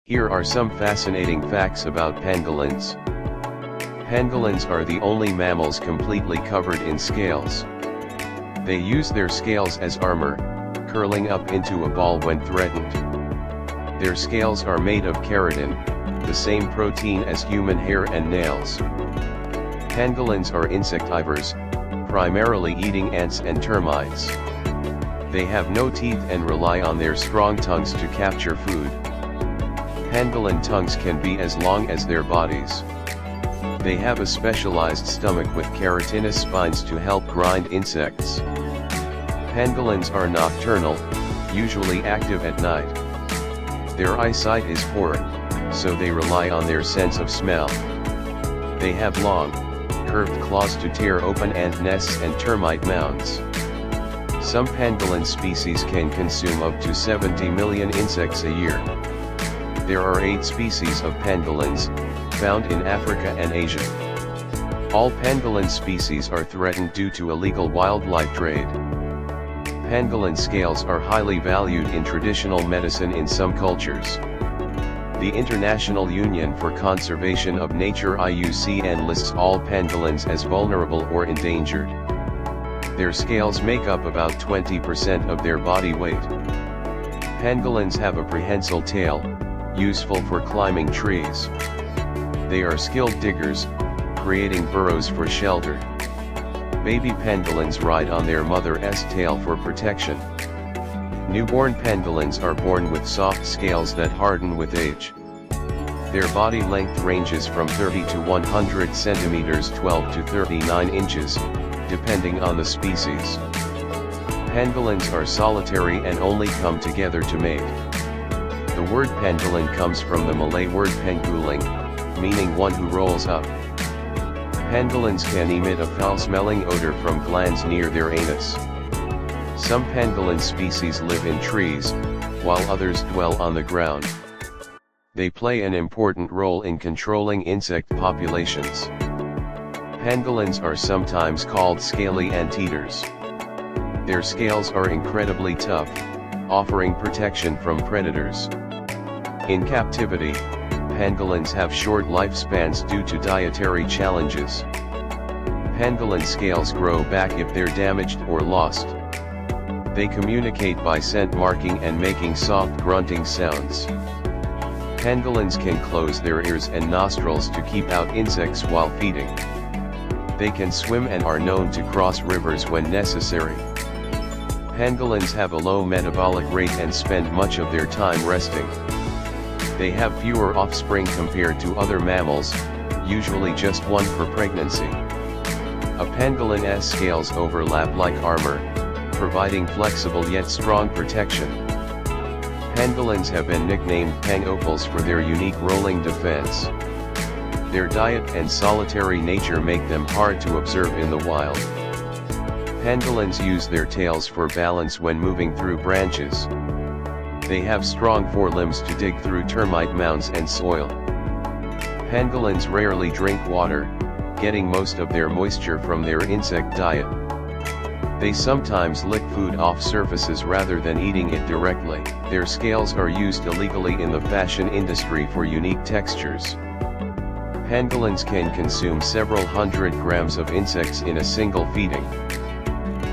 Here are some fascinating facts about pangolins. Pangolins are the only mammals completely covered in scales. They use their scales as armor, curling up into a ball when threatened. Their scales are made of keratin, the same protein as human hair and nails. Pangolins are insectivores, primarily eating ants and termites. They have no teeth and rely on their strong tongues to capture food. Pangolin tongues can be as long as their bodies. They have a specialized stomach with keratinous spines to help grind insects. Pangolins are nocturnal, usually active at night. Their eyesight is poor, so they rely on their sense of smell. They have long, curved claws to tear open ant nests and termite mounds. Some pangolin species can consume up to 70 million insects a year. There are 8 species of pangolins, found in Africa and Asia. All pangolin species are threatened due to illegal wildlife trade. Pangolin scales are highly valued in traditional medicine in some cultures. The International Union for Conservation of Nature (IUCN) lists all pangolins as vulnerable or endangered. Their scales make up about 20% of their body weight. Pangolins have a prehensile tail, useful for climbing trees. They are skilled diggers, creating burrows for shelter. Baby pangolins ride on their mother's tail for protection. Newborn pangolins are born with soft scales that harden with age. Their body length ranges from 30 to 100 centimeters, 12 to 39 inches, depending on the species. Pangolins are solitary and only come together to mate. The word pangolin comes from the Malay word pangolin, meaning one who rolls up. Pangolins can emit a foul-smelling odor from glands near their anus. Some pangolin species live in trees, while others dwell on the ground. They play an important role in controlling insect populations. Pangolins are sometimes called scaly anteaters. Their scales are incredibly tough, offering protection from predators. In captivity, pangolins have short lifespans due to dietary challenges. Pangolin scales grow back if they're damaged or lost. They communicate by scent marking and making soft grunting sounds. Pangolins can close their ears and nostrils to keep out insects while feeding. They can swim and are known to cross rivers when necessary. Pangolins have a low metabolic rate and spend much of their time resting. They have fewer offspring compared to other mammals, usually just one per pregnancy. A pangolin's scales overlap like armor, providing flexible yet strong protection. Pangolins have been nicknamed pangopals for their unique rolling defense. Their diet and solitary nature make them hard to observe in the wild. Pangolins use their tails for balance when moving through branches. They have strong forelimbs to dig through termite mounds and soil. Pangolins rarely drink water, getting most of their moisture from their insect diet. They sometimes lick food off surfaces rather than eating it directly. Their scales are used illegally in the fashion industry for unique textures. Pangolins can consume several hundred grams of insects in a single feeding.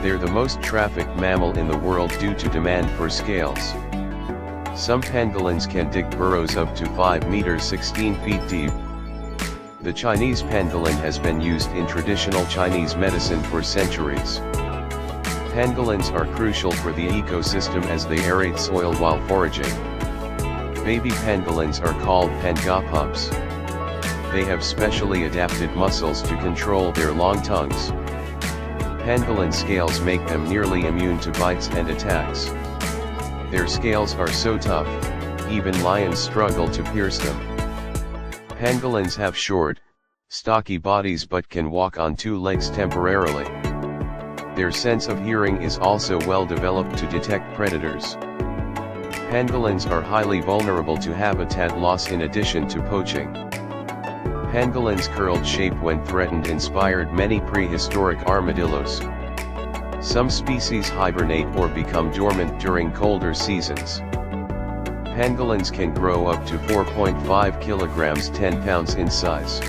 They're the most trafficked mammal in the world due to demand for scales. Some pangolins can dig burrows up to 5 meters 16 feet deep. The Chinese pangolin has been used in traditional Chinese medicine for centuries. Pangolins are crucial for the ecosystem as they aerate soil while foraging. Baby pangolins are called pangopups. They have specially adapted muscles to control their long tongues. Pangolin scales make them nearly immune to bites and attacks. Their scales are so tough, even lions struggle to pierce them. Pangolins have short, stocky bodies but can walk on 2 legs temporarily. Their sense of hearing is also well developed to detect predators. Pangolins are highly vulnerable to habitat loss in addition to poaching. Pangolins' curled shape when threatened inspired many prehistoric armadillos. Some species hibernate or become dormant during colder seasons. Pangolins can grow up to 4.5 kilograms 10 pounds in size.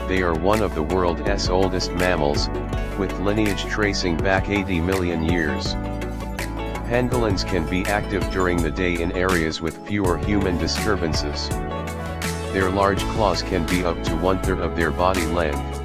They are one of the world's oldest mammals, with lineage tracing back 80 million years. Pangolins can be active during the day in areas with fewer human disturbances. Their large claws can be up to 1/3 of their body length.